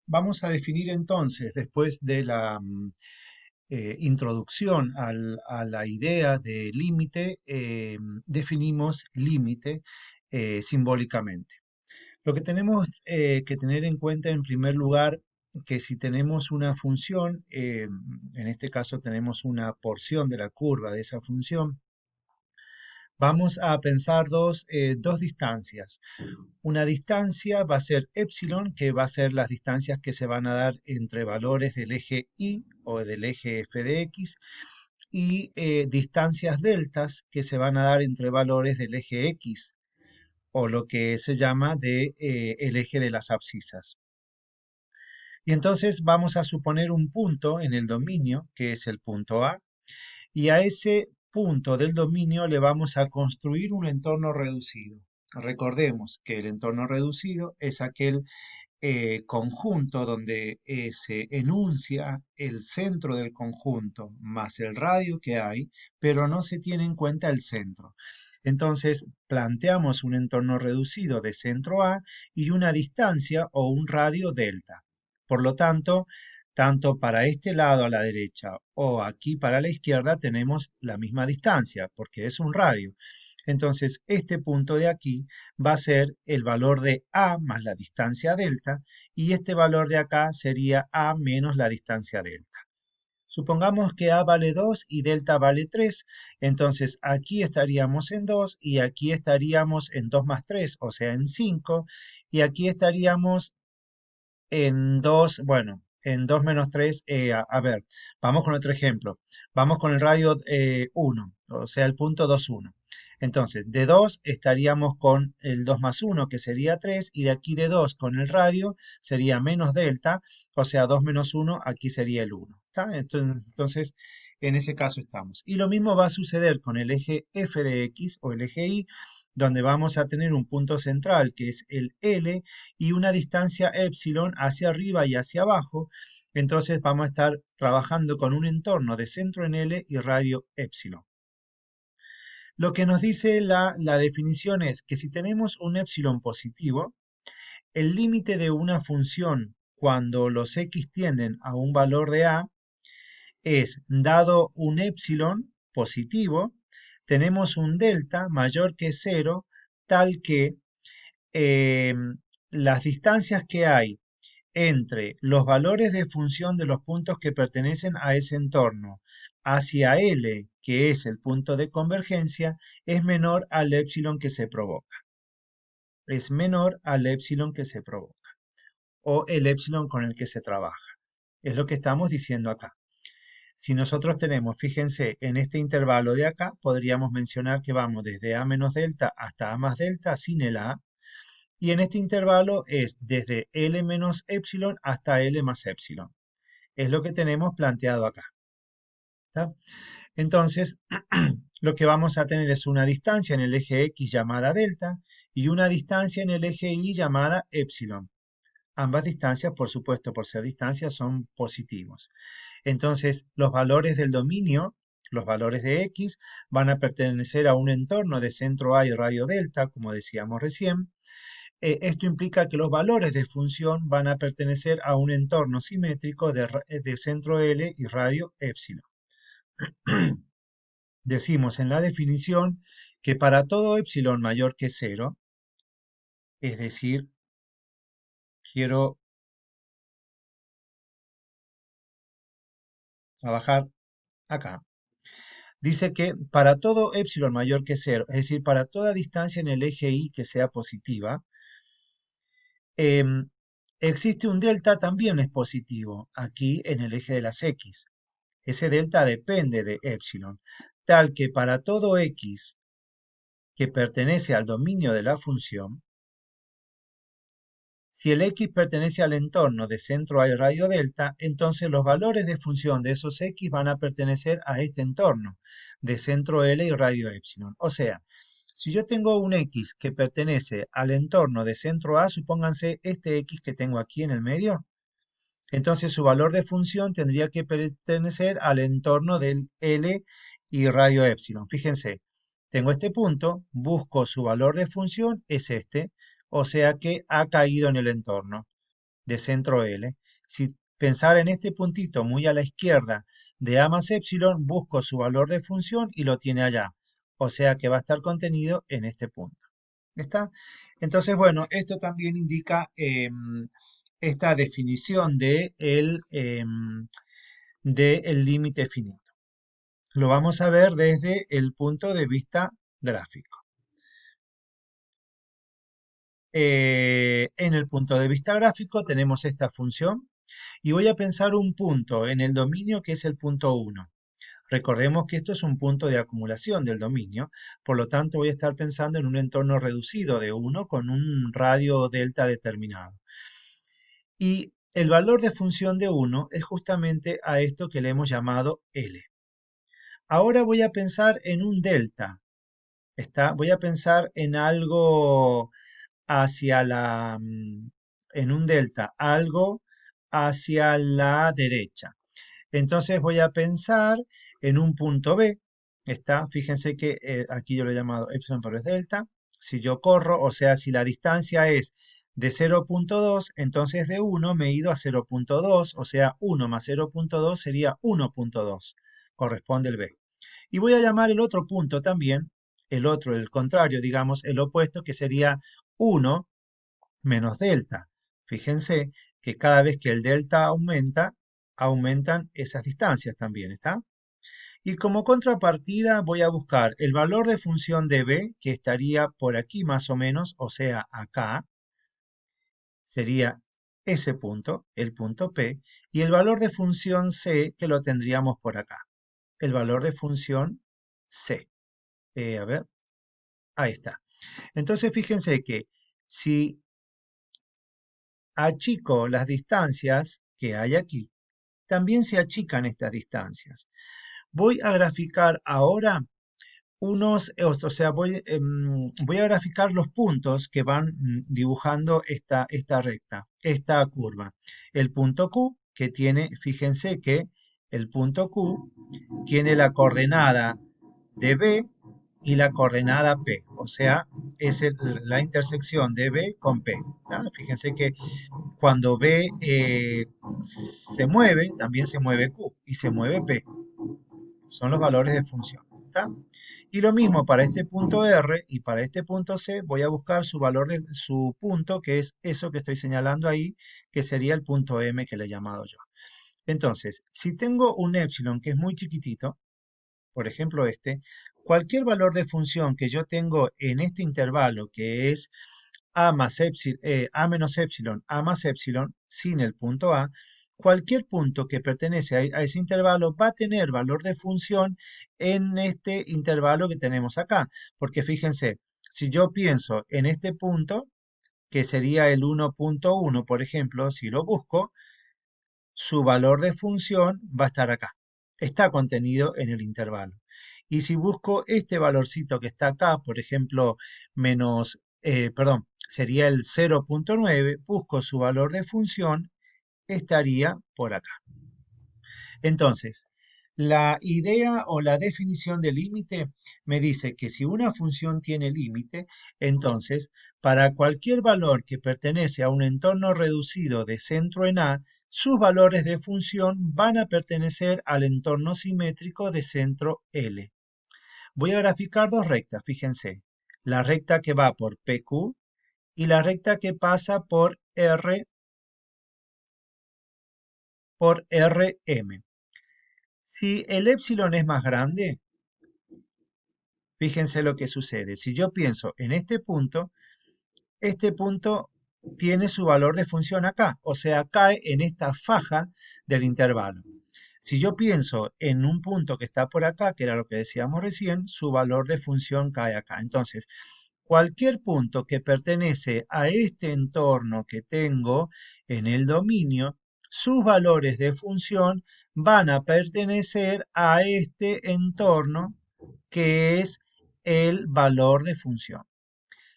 Vamos a definir entonces, después de la introducción a la idea de límite, definimos límite simbólicamente. Lo que tenemos que tener en cuenta en primer lugar, que si tenemos una función, en este caso tenemos una porción de la curva de esa función, vamos a pensar dos distancias. Una distancia va a ser epsilon, que va a ser las distancias que se van a dar entre valores del eje y o del eje f de x, y distancias deltas que se van a dar entre valores del eje x, o lo que se llama el eje de las abscisas. Y entonces vamos a suponer un punto en el dominio, que es el punto A, y a ese punto del dominio le vamos a construir un entorno reducido. Recordemos que el entorno reducido es aquel conjunto donde se enuncia el centro del conjunto más el radio que hay, pero no se tiene en cuenta el centro. Entonces planteamos un entorno reducido de centro A y una distancia o un radio delta. Por lo tanto, tanto para este lado a la derecha o aquí para la izquierda tenemos la misma distancia porque es un radio. Entonces, este punto de aquí va a ser el valor de A más la distancia delta, y este valor de acá sería A menos la distancia delta. Supongamos que A vale 2 y delta vale 3, entonces aquí estaríamos en 2 y aquí estaríamos en 2 más 3, o sea, en 5, y aquí estaríamos en 2, bueno, en 2 menos 3, a ver, vamos con otro ejemplo. Vamos con el radio 1, o sea, el punto 2, 1. Entonces, de 2 estaríamos con el 2 más 1, que sería 3, y de aquí de 2 con el radio sería menos delta, o sea, 2 menos 1, aquí sería el 1. ¿Está? Entonces, en ese caso estamos. Y lo mismo va a suceder con el eje f de x o el eje y, donde vamos a tener un punto central que es el L y una distancia epsilon hacia arriba y hacia abajo. Entonces vamos a estar trabajando con un entorno de centro en L y radio epsilon. Lo que nos dice la definición es que si tenemos un epsilon positivo, el límite de una función cuando los x tienden a un valor de a es, dado un epsilon positivo, tenemos un delta mayor que 0, tal que eh, las distancias que hay entre los valores de función de los puntos que pertenecen a ese entorno hacia L, que es el punto de convergencia, es menor al epsilon que se provoca. Es menor al epsilon que se provoca, o el epsilon con el que se trabaja. Es lo que estamos diciendo acá. Si nosotros tenemos, fíjense, en este intervalo de acá, podríamos mencionar que vamos desde A menos delta hasta A más delta sin el A, y en este intervalo es desde L menos epsilon hasta L más epsilon. Es lo que tenemos planteado acá. ¿Está? Entonces, lo que vamos a tener es una distancia en el eje X llamada delta y una distancia en el eje Y llamada epsilon. Ambas distancias, por supuesto, por ser distancias, son positivos. Entonces, los valores del dominio, los valores de X, van a pertenecer a un entorno de centro A y radio delta, como decíamos recién. Esto implica que los valores de función van a pertenecer a un entorno simétrico de centro L y radio epsilon. Decimos en la definición que para todo epsilon mayor que 0, es decir, quiero trabajar acá, dice que para todo epsilon mayor que 0, es decir, para toda distancia en el eje Y que sea positiva, existe un delta también es positivo, aquí en el eje de las X. Ese delta depende de epsilon, tal que para todo X que pertenece al dominio de la función, si el X pertenece al entorno de centro A y radio delta, entonces los valores de función de esos X van a pertenecer a este entorno de centro L y radio epsilon. O sea, si yo tengo un X que pertenece al entorno de centro A, supónganse este X que tengo aquí en el medio, entonces su valor de función tendría que pertenecer al entorno del L y radio epsilon. Fíjense, tengo este punto, busco su valor de función, es este, o sea que ha caído en el entorno. de centro L. Si pensar en este puntito muy a la izquierda de A más epsilon, busco su valor de función y lo tiene allá. O sea que va a estar contenido en este punto. ¿Está? Entonces, bueno, esto también indica esta definición de el límite finito. Lo vamos a ver desde el punto de vista gráfico. En el punto de vista gráfico tenemos esta función y voy a pensar un punto en el dominio que es el punto 1. Recordemos que esto es un punto de acumulación del dominio, por lo tanto voy a estar pensando en un entorno reducido de 1 con un radio delta determinado. Y el valor de función de 1 es justamente a esto que le hemos llamado L. Ahora voy a pensar en un delta. Voy a pensar en algo hacia en un delta, algo hacia la derecha. Entonces voy a pensar en un punto B. Fíjense que aquí yo lo he llamado epsilon, pero es delta. Si yo corro, o sea, si la distancia es de 0,2, entonces de 1 me he ido a 0,2, o sea, 1 más 0,2 sería 1,2. Corresponde el B. Y voy a llamar el otro punto también, el otro, el contrario, digamos, el opuesto, que sería 1 menos delta. Fíjense que cada vez que el delta aumenta, aumentan esas distancias también, ¿está? Y como contrapartida voy a buscar el valor de función de b, que estaría por aquí más o menos, o sea, acá, sería ese punto, el punto P, y el valor de función c, que lo tendríamos por acá. El valor de función c. A ver, ahí está. Entonces fíjense que si achico las distancias que hay aquí, también se achican estas distancias. Voy a graficar ahora o sea, voy a graficar los puntos que van dibujando esta recta, esta curva. El punto Q, que tiene, fíjense que el punto Q tiene la coordenada de B y la coordenada P, o sea, es la intersección de B con P. ¿Tá? Fíjense que cuando B se mueve, también se mueve Q y se mueve P. Son los valores de función. ¿Tá? Y lo mismo para este punto R y para este punto C, voy a buscar su valor de su punto, que es eso que estoy señalando ahí, que sería el punto M que le he llamado yo. Entonces, si tengo un epsilon que es muy chiquitito, por ejemplo cualquier valor de función que yo tengo en este intervalo, que es A menos epsilon, A más epsilon, sin el punto A, cualquier punto que pertenece a ese intervalo va a tener valor de función en este intervalo que tenemos acá. Porque fíjense, si yo pienso en este punto, que sería el 1,1, por ejemplo, si lo busco, su valor de función va a estar acá. Está contenido en el intervalo. Y si busco este valorcito que está acá, por ejemplo, sería el 0,9, busco su valor de función, estaría por acá. Entonces, la idea o la definición de límite me dice que si una función tiene límite, entonces, para cualquier valor que pertenece a un entorno reducido de centro en A, sus valores de función van a pertenecer al entorno simétrico de centro L. Voy a graficar dos rectas, fíjense. La recta que va por PQ y la recta que pasa por RM. Si el epsilon es más grande, fíjense lo que sucede. Si yo pienso en este punto tiene su valor de función acá, o sea, cae en esta faja del intervalo. Si yo pienso en un punto que está por acá, que era lo que decíamos recién, su valor de función cae acá. Entonces, cualquier punto que pertenece a este entorno que tengo en el dominio, sus valores de función van a pertenecer a este entorno que es el valor de función.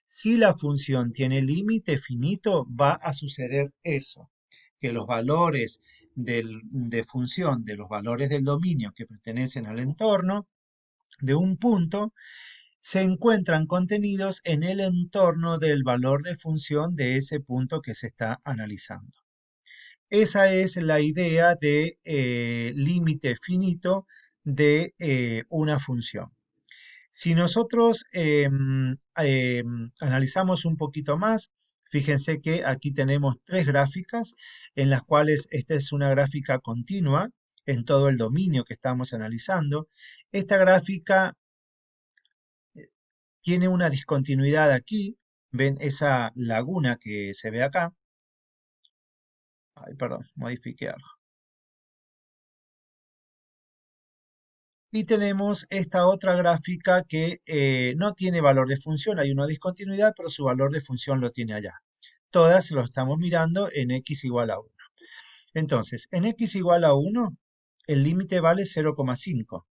Si la función tiene límite finito, va a suceder eso, que los valores de función, de los valores del dominio que pertenecen al entorno de un punto, se encuentran contenidos en el entorno del valor de función de ese punto que se está analizando. Esa es la idea de límite finito de una función. Si nosotros analizamos un poquito más, fíjense que aquí tenemos tres gráficas en las cuales esta es una gráfica continua en todo el dominio que estamos analizando. Esta gráfica tiene una discontinuidad aquí. ¿Ven esa laguna que se ve acá? Ay, perdón, modifiqué algo. Y tenemos esta otra gráfica que no tiene valor de función, hay una discontinuidad, pero su valor de función lo tiene allá. Todas lo estamos mirando en x igual a 1. Entonces, en x igual a 1, el límite vale 0,5.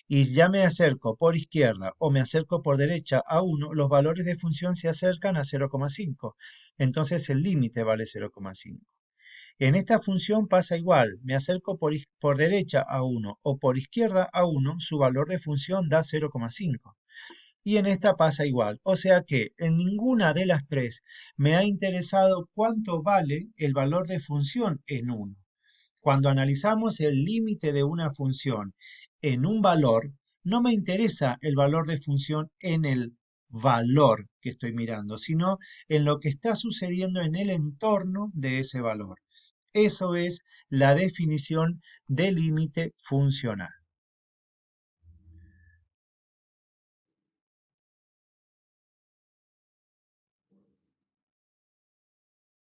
Y ya me acerco por izquierda o me acerco por derecha a 1, los valores de función se acercan a 0,5. Entonces el límite vale 0,5. En esta función pasa igual, me acerco por derecha a 1 o por izquierda a 1, su valor de función da 0,5. Y en esta pasa igual, o sea que en ninguna de las tres me ha interesado cuánto vale el valor de función en 1. Cuando analizamos el límite de una función en un valor, no me interesa el valor de función en el valor que estoy mirando, sino en lo que está sucediendo en el entorno de ese valor. Eso es la definición de límite funcional.